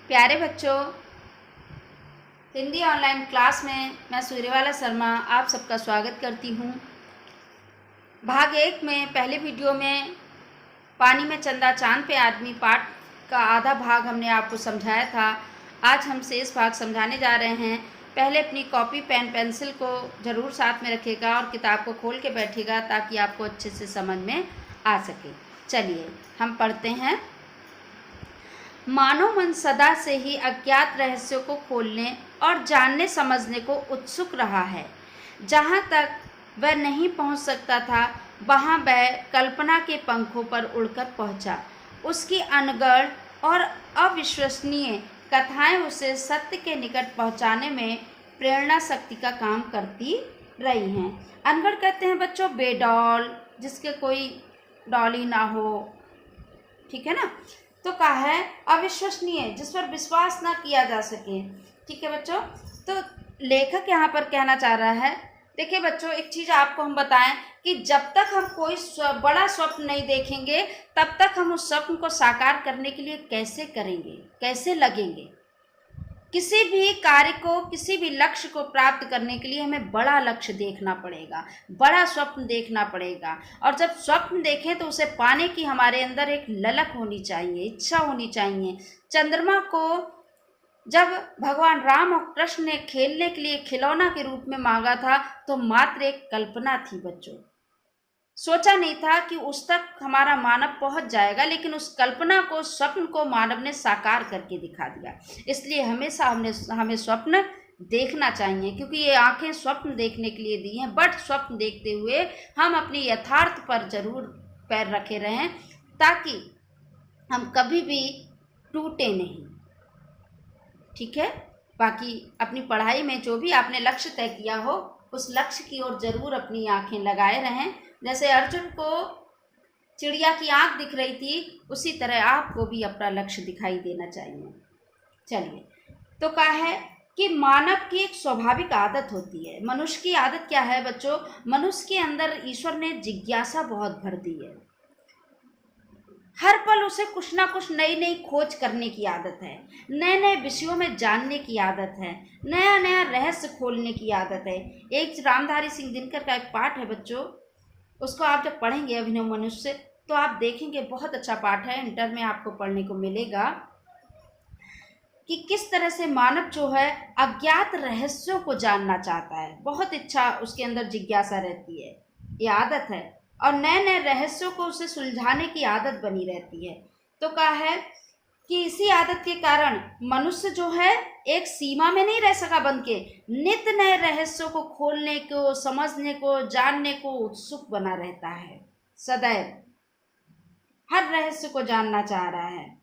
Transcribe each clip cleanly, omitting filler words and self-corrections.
प्यारे बच्चों, Hindi online class में मैं सूर्यवाला शर्मा आप सबका स्वागत करती हूँ। भाग 1 में पहले वीडियो में पानी में चंदा चांद पे आदमी पाठ का आधा भाग हमने आपको समझाया था। आज हम शेष भाग समझाने जा रहे हैं। पहले अपनी कॉपी पेन पेंसिल को ज़रूर साथ में रखिएगा और किताब को खोल के बैठिएगा ताकि आपको अच्छे से समझ में आ सके। चलिए हम पढ़ते हैं। मानव मन सदा से ही अज्ञात रहस्यों को खोलने और जानने समझने को उत्सुक रहा है। जहाँ तक वह नहीं पहुँच सकता था वहाँ वह कल्पना के पंखों पर उड़कर पहुँचा। उसकी अनगढ़ और अविश्वसनीय कथाएं उसे सत्य के निकट पहुँचाने में प्रेरणा शक्ति का काम करती रही हैं। अनगढ़ कहते हैं बच्चों बेडौल, जिसके कोई डॉल ही ना हो, ठीक है ना। तो कहा है अविश्वसनीय, जिस पर विश्वास ना किया जा सके, ठीक है बच्चों। तो लेखक यहाँ पर कहना चाह रहा है, देखिए बच्चों, एक चीज़ आपको हम बताएं कि जब तक हम कोई बड़ा स्वप्न नहीं देखेंगे तब तक हम उस स्वप्न को साकार करने के लिए कैसे करेंगे, कैसे लगेंगे। किसी भी कार्य को, किसी भी लक्ष्य को प्राप्त करने के लिए हमें बड़ा लक्ष्य देखना पड़ेगा, बड़ा स्वप्न देखना पड़ेगा। और जब स्वप्न देखें तो उसे पाने की हमारे अंदर एक ललक होनी चाहिए, इच्छा होनी चाहिए। चंद्रमा को जब भगवान राम और कृष्ण ने खेलने के लिए खिलौना के रूप में मांगा था तो मात्र एक कल्पना थी बच्चों। सोचा नहीं था कि उस तक हमारा मानव पहुंच जाएगा, लेकिन उस कल्पना को, स्वप्न को मानव ने साकार करके दिखा दिया। इसलिए हमेशा हमें स्वप्न देखना चाहिए, क्योंकि ये आंखें स्वप्न देखने के लिए दी हैं। बट स्वप्न देखते हुए हम अपनी यथार्थ पर जरूर पैर रखे रहें ताकि हम कभी भी टूटे नहीं, ठीक है। बाकी अपनी पढ़ाई में जो भी आपने लक्ष्य तय किया हो उस लक्ष्य की ओर जरूर अपनी आंखें लगाए रहें। जैसे अर्जुन को चिड़िया की आंख दिख रही थी, उसी तरह आपको भी अपना लक्ष्य दिखाई देना चाहिए। चलिए, तो कहा है कि मानव की एक स्वाभाविक आदत होती है। मनुष्य की आदत क्या है बच्चों? मनुष्य के अंदर ईश्वर ने जिज्ञासा बहुत भर दी है। हर पल उसे कुछ ना कुछ नई नई खोज करने की आदत है, नए नए विषयों में जानने की आदत है, नया नया रहस्य खोलने की आदत है। एक रामधारी सिंह दिनकर का एक पाठ है बच्चों, उसको आप जब पढ़ेंगे अभिनव मनुष्य तो आप देखेंगे बहुत अच्छा पाठ है, इंटर में आपको पढ़ने को मिलेगा कि किस तरह से मानव जो है अज्ञात रहस्यों को जानना चाहता है। बहुत इच्छा उसके अंदर, जिज्ञासा रहती है, ये आदत है, और नए नए रहस्यों को उसे सुलझाने की आदत बनी रहती है। तो कहा है कि इसी आदत के कारण मनुष्य जो है एक सीमा में नहीं रह सका बन के, नित्य नए रहस्यों को खोलने को, समझने को, जानने को उत्सुक बना रहता है। सदैव हर रहस्य को जानना चाह रहा है।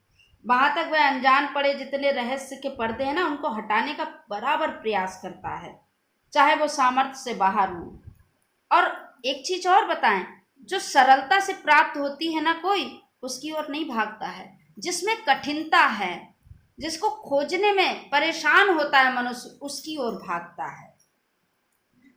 वहां तक वह अनजान पड़े जितने रहस्य के पर्दे हैं ना, उनको हटाने का बराबर प्रयास करता है, चाहे वो सामर्थ्य से बाहर हो। और एक चीज और बताएं, जो सरलता से प्राप्त होती है ना कोई, उसकी ओर नहीं भागता है। जिसमें कठिनता है, जिसको खोजने में परेशान होता है मनुष्य, उसकी ओर भागता है,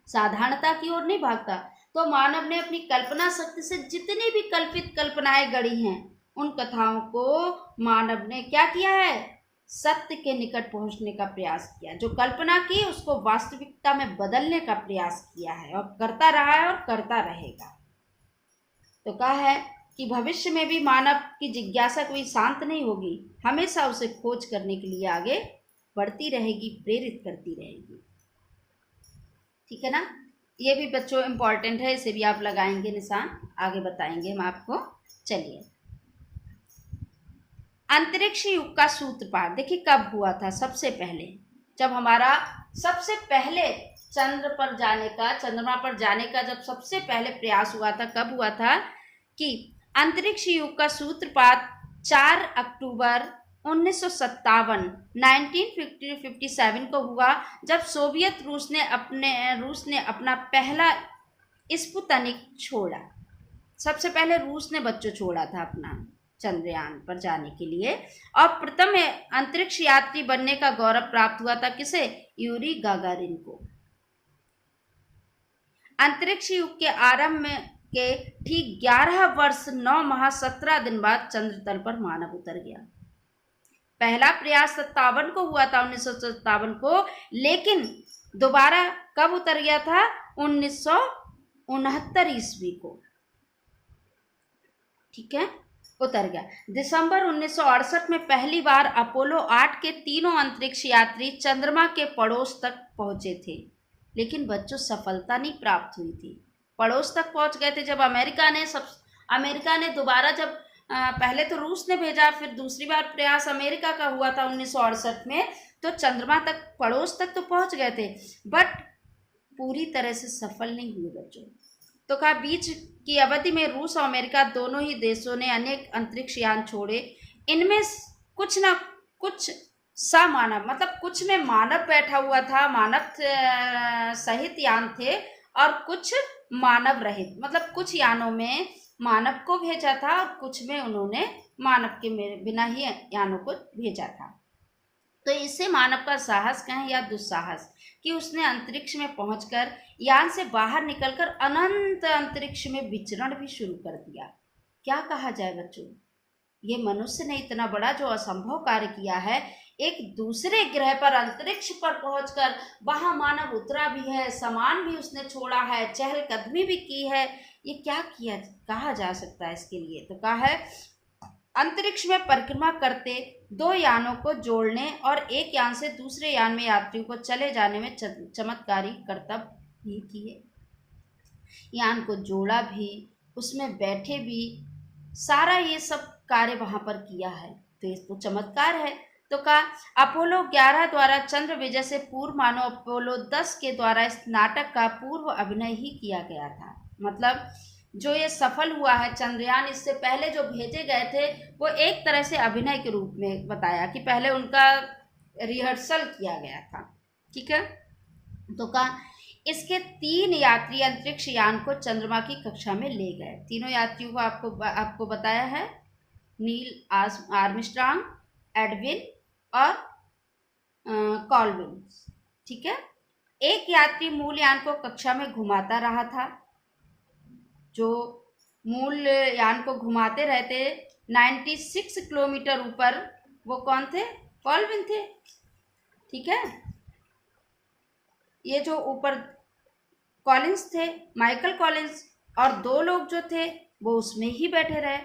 साधारणता की ओर नहीं भागता। तो मानव ने अपनी कल्पना शक्ति से जितनी भी कल्पित कल्पनाएं गढ़ी हैं, उन कथाओं को मानव ने क्या किया है? सत्य के निकट पहुंचने का प्रयास किया। जो कल्पना की उसको वास्तविकता में बदलने का प्रयास किया है, और करता रहा है और करता रहेगा। तो कहा है कि भविष्य में भी मानव की जिज्ञासा कोई शांत नहीं होगी, हमेशा उसे खोज करने के लिए आगे बढ़ती रहेगी, प्रेरित करती रहेगी, ठीक है ना। ये भी बच्चों इम्पॉर्टेंट है, इसे भी आप लगाएंगे निशान, आगे बताएंगे हम आपको। चलिए, अंतरिक्ष युग का सूत्रपात देखिए कब हुआ था? सबसे पहले, जब हमारा सबसे पहले चंद्रमा पर जाने का जब सबसे पहले प्रयास हुआ था, कब हुआ था? कि अंतरिक्ष युग का सूत्रपात 4 अक्टूबर 1957 को हुआ, जब सोवियत रूस ने अपना पहला स्पुतनिक छोड़ा। सबसे पहले रूस ने बच्चों छोड़ा था अपना चंद्रयान पर जाने के लिए, और प्रथम अंतरिक्ष यात्री बनने का गौरव प्राप्त हुआ था किसे? यूरी गागारिन को। अंतरिक्ष युग के आरंभ में के ठीक 11 वर्ष 9 माह 17 दिन बाद चंद्र तल पर मानव उतर गया। पहला प्रयास 57 को हुआ था, 1957 को, लेकिन दोबारा कब उतर गया था? 1969 ईस्वी को, ठीक है, उतर गया। दिसंबर 1968 में पहली बार अपोलो 8 के तीनों अंतरिक्ष यात्री चंद्रमा के पड़ोस तक पहुंचे थे, लेकिन बच्चों सफलता नहीं प्राप्त हुई थी। पड़ोस तक पहुंच गए थे जब अमेरिका ने दोबारा, जब पहले तो रूस ने भेजा, फिर दूसरी बार प्रयास अमेरिका का हुआ था 1968 में, तो चंद्रमा तक, पड़ोस तक तो पहुंच गए थे, बट पूरी तरह से सफल नहीं हुए बच्चों। तो कहा बीच की अवधि में रूस और अमेरिका दोनों ही देशों ने अनेक अंतरिक्ष यान छोड़े। इनमें कुछ ना कुछ समानव, मतलब कुछ में मानव बैठा हुआ था, मानव सहित यान थे, और कुछ मानव रहित, मतलब कुछ यानों में मानव को भेजा था और कुछ में उन्होंने मानव के बिना ही यानों को भेजा था। तो इससे मानव का साहस कहें या दुस्साहस, कि उसने अंतरिक्ष में पहुंचकर यान से बाहर निकलकर अनंत अंतरिक्ष में विचरण भी शुरू कर दिया। क्या कहा जाए बच्चों, ये मनुष्य ने इतना बड़ा जो असंभव कार्य किया है, एक दूसरे ग्रह पर, अंतरिक्ष पर पहुंचकर वहां मानव उतरा भी है, सामान भी उसने छोड़ा है, चहलकदमी भी की है। ये क्या किया कहा जा सकता है इसके लिए? तो कहा है अंतरिक्ष में परिक्रमा करते दो यानों को जोड़ने और एक यान से दूसरे यान में यात्रियों को चले जाने में चमत्कारी कर्तव्य भी किए। यान को जोड़ा भी, उसमें बैठे भी, सारा ये सब कार्य वहां पर किया है, तो ये तो चमत्कार है। तो कहा अपोलो 11 द्वारा चंद्र विजय से पूर्व मानो अपोलो 10 के द्वारा इस नाटक का पूर्व अभिनय ही किया गया था। मतलब जो ये सफल हुआ है चंद्रयान, इससे पहले जो भेजे गए थे वो एक तरह से अभिनय के रूप में बताया कि पहले उनका रिहर्सल किया गया था, ठीक है। तो कहा इसके 3 यात्री अंतरिक्ष यान को चंद्रमा की कक्षा में ले गए। तीनों यात्रियों को आपको बताया है, नील आर्मस्ट्रांग, एडविन और कॉल्विन, ठीक है। एक यात्री मूल यान को कक्षा में घुमाता रहा था। जो मूल यान को घुमाते रहते 96 किलोमीटर ऊपर, वो कौन थे? कॉल्विन थे, ठीक है। ये जो ऊपर कॉलिंस थे, माइकल कॉलिंस, और 2 लोग जो थे वो उसमें ही बैठे रहे,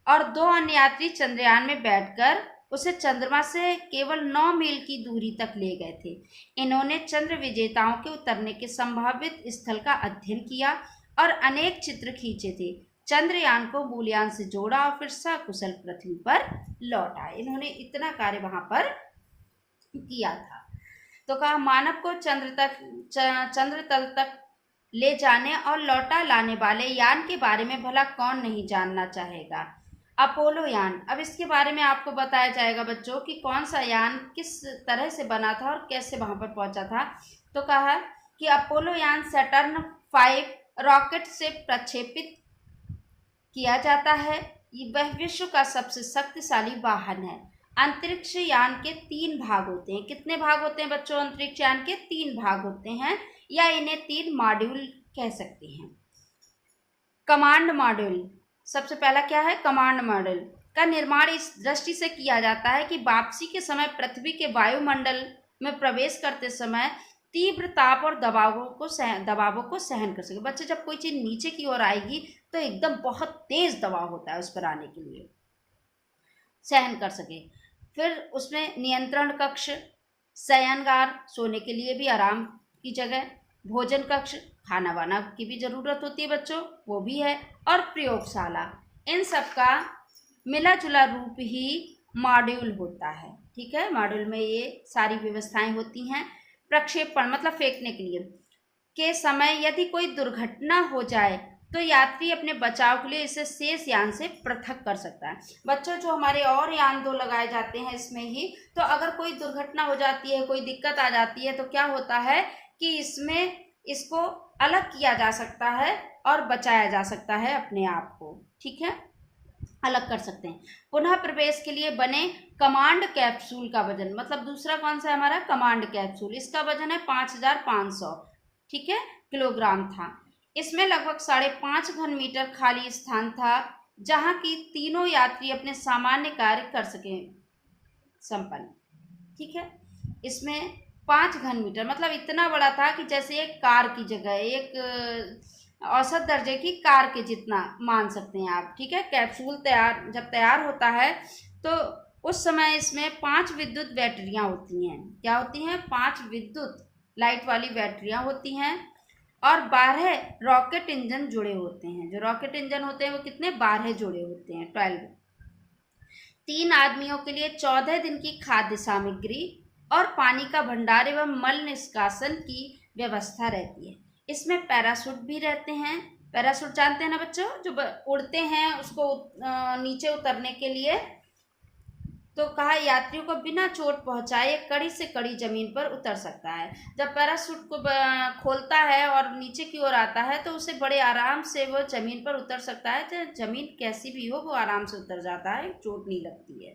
और 2 अन्य यात्री चंद्रयान में बैठकर उसे चंद्रमा से केवल 9 मील की दूरी तक ले गए थे। इन्होंने चंद्र विजेताओं के उतरने के संभावित स्थल का अध्ययन किया और अनेक चित्र खींचे थे। चंद्रयान को मूलयान से जोड़ा और फिर सकुशल पृथ्वी पर लौट आए। इन्होंने इतना कार्य वहां पर किया था। तो कहा मानव को चंद्र तल तक ले जाने और लौटा लाने वाले यान के बारे में भला कौन नहीं जानना चाहेगा। अपोलो यान, अब इसके बारे में आपको बताया जाएगा बच्चों कि कौन सा यान किस तरह से बना था और कैसे वहां पर पहुंचा था। तो कहा कि अपोलो यान सैटर्न 5 रॉकेट से प्रक्षेपित किया जाता है। वह विश्व का सबसे शक्तिशाली वाहन है। अंतरिक्ष यान के 3 भाग होते हैं। कितने भाग होते हैं बच्चों? अंतरिक्ष यान के 3 भाग होते हैं, या इन्हें 3 मॉड्यूल कह सकते हैं। कमांड मॉड्यूल, सबसे पहला क्या है? कमांड मॉड्यूल का निर्माण इस दृष्टि से किया जाता है कि वापसी के समय पृथ्वी के वायुमंडल में प्रवेश करते समय तीव्र ताप और दबावों को सहन कर सके। बच्चे, जब कोई चीज नीचे की ओर आएगी तो एकदम बहुत तेज दबाव होता है उस पर आने के लिए, सहन कर सके। फिर उसमें नियंत्रण कक्ष, शयनगार, सोने के लिए भी आराम की जगह, भोजन कक्ष, खाना वाना की भी जरूरत होती है बच्चों, वो भी है, और प्रयोगशाला, इन सब का मिला जुला रूप ही मॉड्यूल होता है, ठीक है। मॉड्यूल में ये सारी व्यवस्थाएं होती हैं। प्रक्षेपण मतलब फेंकने के लिए के समय यदि कोई दुर्घटना हो जाए तो यात्री अपने बचाव के लिए इसे शेष यान से पृथक कर सकता है। बच्चों, जो हमारे और यान 2 लगाए जाते हैं इसमें ही, तो अगर कोई दुर्घटना हो जाती है, कोई दिक्कत आ जाती है, तो क्या होता है कि इसमें इसको अलग किया जा सकता है और बचाया जा सकता है अपने आप को, ठीक है, अलग कर सकते हैं। पुनः प्रवेश के लिए बने कमांड कैप्सूल का वजन, मतलब दूसरा कौन सा है हमारा? कमांड कैप्सूल, इसका वजन है 5500, ठीक है, किलोग्राम था। इसमें लगभग 5.5 घन मीटर खाली स्थान था, जहां की तीनों यात्री अपने सामान्य कार्य कर सकें। संपन्न। ठीक है, इसमें 5 घन मीटर मतलब इतना बड़ा था कि जैसे एक कार की जगह, एक औसत दर्जे की कार के जितना मान सकते हैं आप। ठीक है, कैप्सूल जब तैयार होता है तो उस समय इसमें 5 विद्युत बैटरियां होती हैं। क्या होती हैं? 5 विद्युत लाइट वाली बैटरियां होती हैं और 12 रॉकेट इंजन जुड़े होते हैं। जो रॉकेट इंजन होते हैं वो कितने? 12 जुड़े होते हैं, 12। 3 आदमियों के लिए 14 दिन की खाद्य सामग्री और पानी का भंडार एवं मल निष्कासन की व्यवस्था रहती है। इसमें पैराशूट भी रहते हैं। पैराशूट जानते हैं ना बच्चों, जो उड़ते हैं उसको नीचे उतरने के लिए। तो कहा यात्रियों को बिना चोट पहुंचाए कड़ी से कड़ी जमीन पर उतर सकता है। जब पैराशूट को खोलता है और नीचे की ओर आता है तो उसे बड़े आराम से वो जमीन पर उतर सकता है। तो जमीन कैसी भी हो वो आराम से उतर जाता है, चोट नहीं लगती है।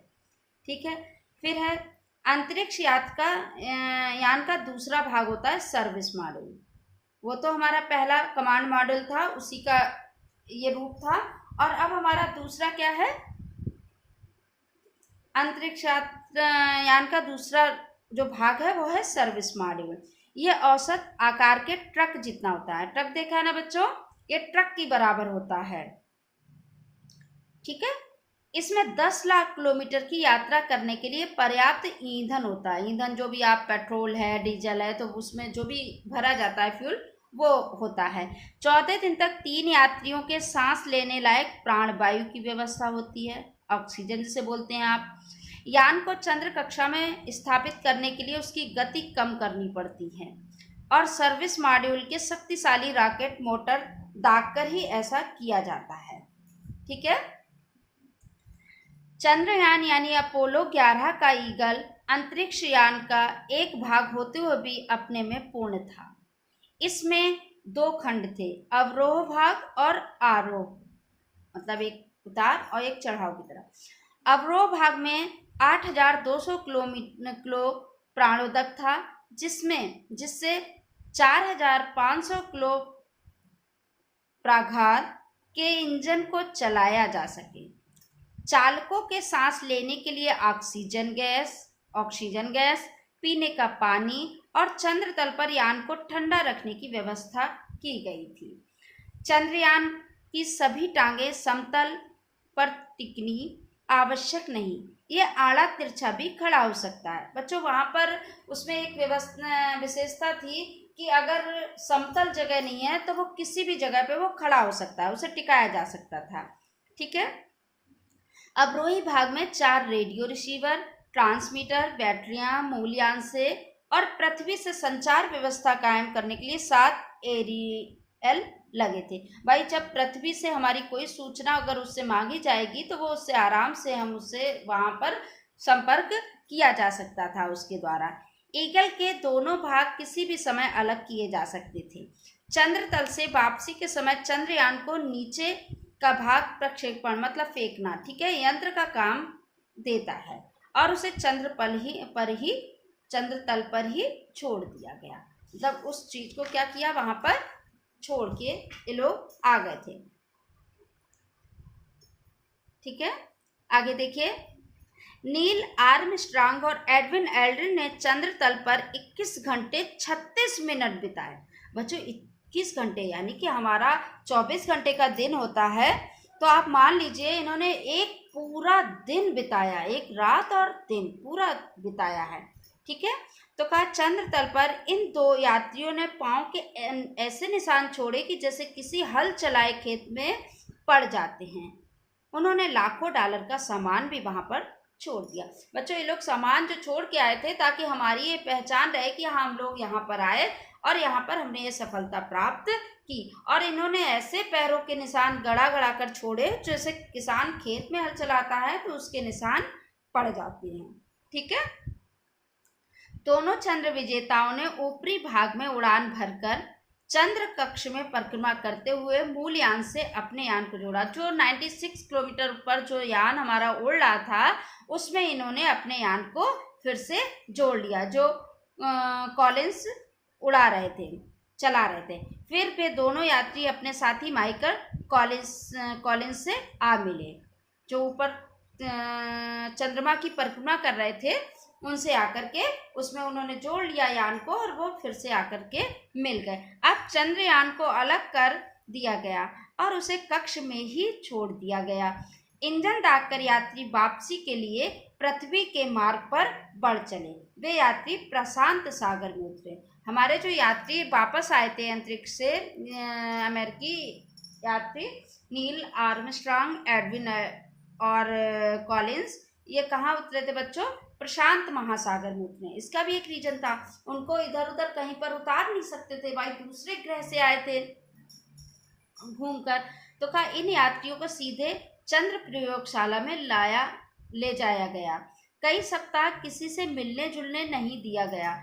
ठीक है, फिर है अंतरिक्ष यान का दूसरा भाग होता है सर्विस मॉड्यूल। वो तो हमारा पहला कमांड मॉड्यूल था, उसी का ये रूप था। और अब हमारा दूसरा क्या है? अंतरिक्ष यान का दूसरा जो भाग है वो है सर्विस मॉड्यूल। ये औसत आकार के ट्रक जितना होता है। ट्रक देखा है ना बच्चों, ये ट्रक की बराबर होता है। ठीक है, इसमें 10 लाख किलोमीटर की यात्रा करने के लिए पर्याप्त ईंधन होता है। ईंधन जो भी आप पेट्रोल है, डीजल है, तो उसमें जो भी भरा जाता है फ्यूल वो होता है। 14 दिन तक 3 यात्रियों के सांस लेने लायक प्राणवायु की व्यवस्था होती है, ऑक्सीजन जिसे बोलते हैं आप। यान को चंद्र कक्षा में स्थापित करने के लिए उसकी गति कम करनी पड़ती है और सर्विस मॉड्यूल के शक्तिशाली रॉकेट मोटर दागकर ही ऐसा किया जाता है। ठीक है, चंद्रयान यानी अपोलो 11 का ईगल अंतरिक्ष यान का एक भाग होते हुए भी अपने में पूर्ण था। इसमें 2 खंड थे, अवरोह भाग और आरोह, मतलब एक उतार और एक चढ़ाव की तरह। अवरोह भाग में 8,200 किलो प्राणोदक था, जिससे 4,500 किलो प्राघात के इंजन को चलाया जा सके। चालकों के सांस लेने के लिए ऑक्सीजन गैस, पीने का पानी और चंद्र तल पर यान को ठंडा रखने की व्यवस्था की गई थी। चंद्रयान की सभी टांगे समतल पर टिकनी आवश्यक नहीं, ये आड़ा तिरछा भी खड़ा हो सकता है। बच्चों वहाँ पर उसमें एक विशेषता थी कि अगर समतल जगह नहीं है तो वो किसी भी जगह पे वो खड़ा हो सकता है, उसे टिकाया जा सकता था। ठीक है, अवरोही भाग में 4 रेडियो रिसीवर, ट्रांसमीटर, बैटरियां, मूलयान से और पृथ्वी से संचार व्यवस्था कायम करने के लिए 7 एरियल लगे थे। भाई जब पृथ्वी से हमारी कोई सूचना अगर उससे मांगी जाएगी तो वो उससे आराम से हम उससे वहां पर संपर्क किया जा सकता था उसके द्वारा। ईगल के दोनों भाग किसी भी समय अलग किए जा सकते थे। चंद्र तल से वापसी के समय चंद्रयान को नीचे का भाग प्रक्षेपण मतलब फेंकना, ठीक है, यंत्र का काम देता है और उसे चंद्र तल पर ही छोड़ दिया गया। मतलब उस चीज को क्या किया, वहां पर छोड़ के ये लोग आ गए थे। ठीक है, आगे देखिए, नील आर्मस्ट्रांग और एडविन एल्ड्रिन ने चंद्र तल पर 21 घंटे 36 मिनट बिताए। बच्चों 21 घंटे यानी कि हमारा 24 घंटे का दिन होता है, तो आप मान लीजिए इन्होंने एक पूरा दिन बिताया, एक रात और दिन पूरा बिताया है। ठीक है, तो कहा चंद्र तल पर इन 2 यात्रियों ने पांव के ऐसे निशान छोड़े कि जैसे किसी हल चलाए खेत में पड़ जाते हैं। उन्होंने लाखों डॉलर का सामान भी वहां पर छोड़ दिया। बच्चों ये लोग सामान जो छोड़ के आए थे ताकि हमारी ये पहचान रहे कि हाँ हम लोग यहाँ पर आए और यहाँ पर हमने ये सफलता प्राप्त की। और इन्होंने ऐसे पैरों के निशान गड़ा गड़ा कर छोड़े जैसे किसान खेत में हल चलाता है तो उसके निशान पड़ जाते हैं। ठीक है, दोनों चंद्र विजेताओं ने ऊपरी भाग में उड़ान भरकर चंद्र कक्ष में परिक्रमा करते हुए मूल यान से अपने यान को जोड़ा। जो 96 किलोमीटर पर जो यान हमारा उड़ रहा था उसमें इन्होंने अपने यान को फिर से जोड़ लिया, जो कॉलिंस चला रहे थे। फिर वे दोनों यात्री अपने साथी माइकल कॉलिंस से आ मिले, जो ऊपर चंद्रमा की परिक्रमा कर रहे थे उनसे आकर के उसमें उन्होंने जोड़ लिया यान को और वो फिर से आकर के मिल गए। अब चंद्रयान को अलग कर दिया गया और उसे कक्ष में ही छोड़ दिया गया। ईंधन दागकर यात्री वापसी के लिए पृथ्वी के मार्ग पर बढ़ चले। वे यात्री प्रशांत सागर में उतरे। हमारे जो यात्री वापस आए थे अंतरिक्ष से, अमेरिकी यात्री नील आर्मस्ट्रांग, एडविन और कॉलिंस, ये कहाँ उतरे थे बच्चों? प्रशांत महासागर में उतरे। इसका भी एक रीजन था, उनको इधर उधर कहीं पर उतार नहीं सकते थे, भाई दूसरे ग्रह से आए थे घूमकर। तो कहा इन यात्रियों को सीधे चंद्र प्रयोगशाला में ले जाया गया। कई सप्ताह किसी से मिलने जुलने नहीं दिया गया।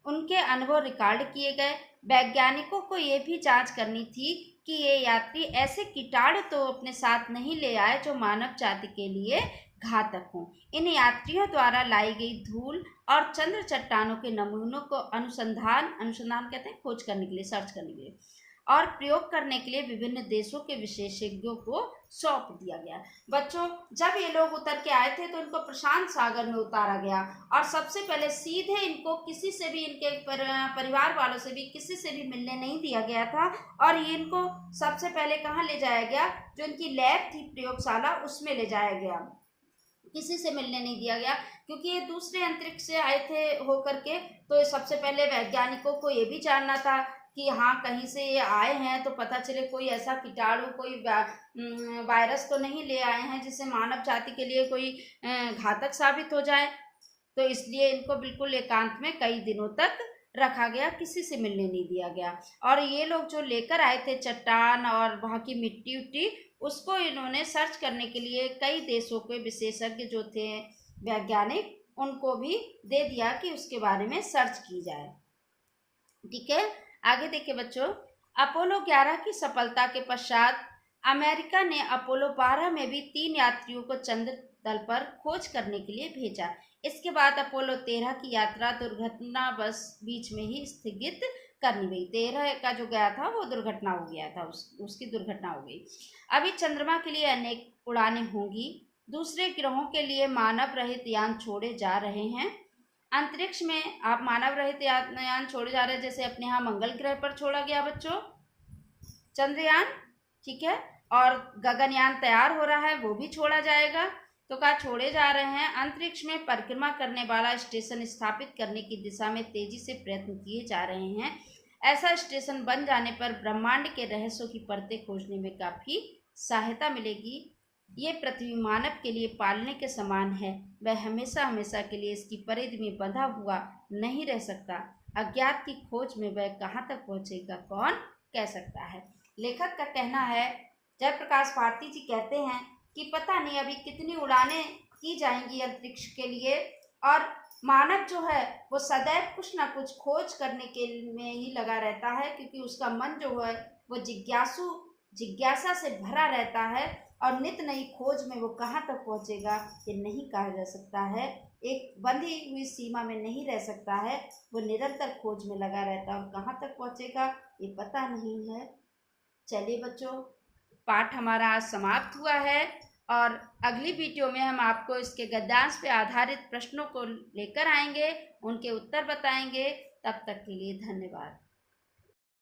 उनके अनुभव रिकॉर्ड किए गए। वैज्ञानिकों को ये भी जांच करनी थी कि ये यात्री ऐसे कीटाणु तो अपने साथ नहीं ले आए जो मानव जाति के लिए घातक हों। इन यात्रियों द्वारा लाई गई धूल और चंद्र चट्टानों के नमूनों को अनुसंधान कहते हैं, खोज करने के लिए, सर्च करने के लिए और प्रयोग करने के लिए विभिन्न देशों के विशेषज्ञों को सौंप दिया गया। बच्चों, जब ये लोग उतर के आए थे तो इनको प्रशांत सागर में उतारा गया और सबसे पहले सीधे इनको किसी से भी, इनके परिवार वालों से भी, किसी से भी मिलने नहीं दिया गया था। और ये इनको सबसे पहले कहाँ ले जाया गया? जो इनकी लैब थी, प्रयोगशाला, उसमें ले जाया गया। किसी से मिलने नहीं दिया गया क्योंकि ये दूसरे अंतरिक्ष से आए थे होकर के। तो सबसे पहले वैज्ञानिकों को ये भी जानना था कि हाँ, कहीं से ये आए हैं तो पता चले कोई ऐसा कीटाणु, कोई वायरस तो नहीं ले आए हैं जिससे मानव जाति के लिए कोई घातक साबित हो जाए। तो इसलिए इनको बिल्कुल एकांत में कई दिनों तक रखा गया, किसी से मिलने नहीं दिया गया। और ये लोग जो लेकर आए थे चट्टान और वहाँ की मिट्टी उट्टी, उसको इन्होंने सर्च करने के लिए कई देशों के विशेषज्ञ जो थे वैज्ञानिक, उनको भी दे दिया कि उसके बारे में सर्च की जाए। ठीक है, आगे देखिए बच्चों। अपोलो 11 की सफलता के पश्चात अमेरिका ने अपोलो 12 में भी 3 यात्रियों को चंद्र तल पर खोज करने के लिए भेजा। इसके बाद अपोलो 13 की यात्रा दुर्घटनावश बीच में ही स्थगित करनी गई। 13 का जो गया था वो दुर्घटना हो गया था, उसकी दुर्घटना हो गई। अभी चंद्रमा के लिए अनेक उड़ानें होंगी। दूसरे ग्रहों के लिए मानव रहित यान छोड़े जा रहे हैं। अंतरिक्ष में आप मानव रहित यान छोड़े जा रहे हैं, जैसे अपने यहाँ मंगल ग्रह पर छोड़ा गया बच्चों चंद्रयान, ठीक है, और गगनयान तैयार हो रहा है, वो भी छोड़ा जाएगा। तो कहा छोड़े जा रहे हैं। अंतरिक्ष में परिक्रमा करने वाला स्टेशन स्थापित करने की दिशा में तेजी से प्रयत्न किए जा रहे हैं। ऐसा स्टेशन बन जाने पर ब्रह्मांड के रहस्यों की परतें खोजने में काफ़ी सहायता मिलेगी। ये पृथ्वी मानव के लिए पालने के समान है। वह हमेशा हमेशा के लिए इसकी परिधि में बंधा हुआ नहीं रह सकता। अज्ञात की खोज में वह कहाँ तक पहुँचेगा, कौन कह सकता है। लेखक का कहना है, जयप्रकाश भारती जी कहते हैं कि पता नहीं अभी कितनी उड़ानें की जाएंगी अंतरिक्ष के लिए, और मानव जो है वो सदैव कुछ ना कुछ खोज करने के में ही लगा रहता है, क्योंकि उसका मन जो है वो जिज्ञासा से भरा रहता है और नित नई खोज में वो कहाँ तक पहुँचेगा ये नहीं कहा जा सकता है। एक बंधी हुई सीमा में नहीं रह सकता है, वो निरंतर खोज में लगा रहता है और कहाँ तक पहुँचेगा ये पता नहीं है। चलिए बच्चों, पाठ हमारा आज समाप्त हुआ है और अगली वीडियो में हम आपको इसके गद्यांश पे आधारित प्रश्नों को लेकर आएंगे, उनके उत्तर बताएंगे। तब तक के लिए धन्यवाद।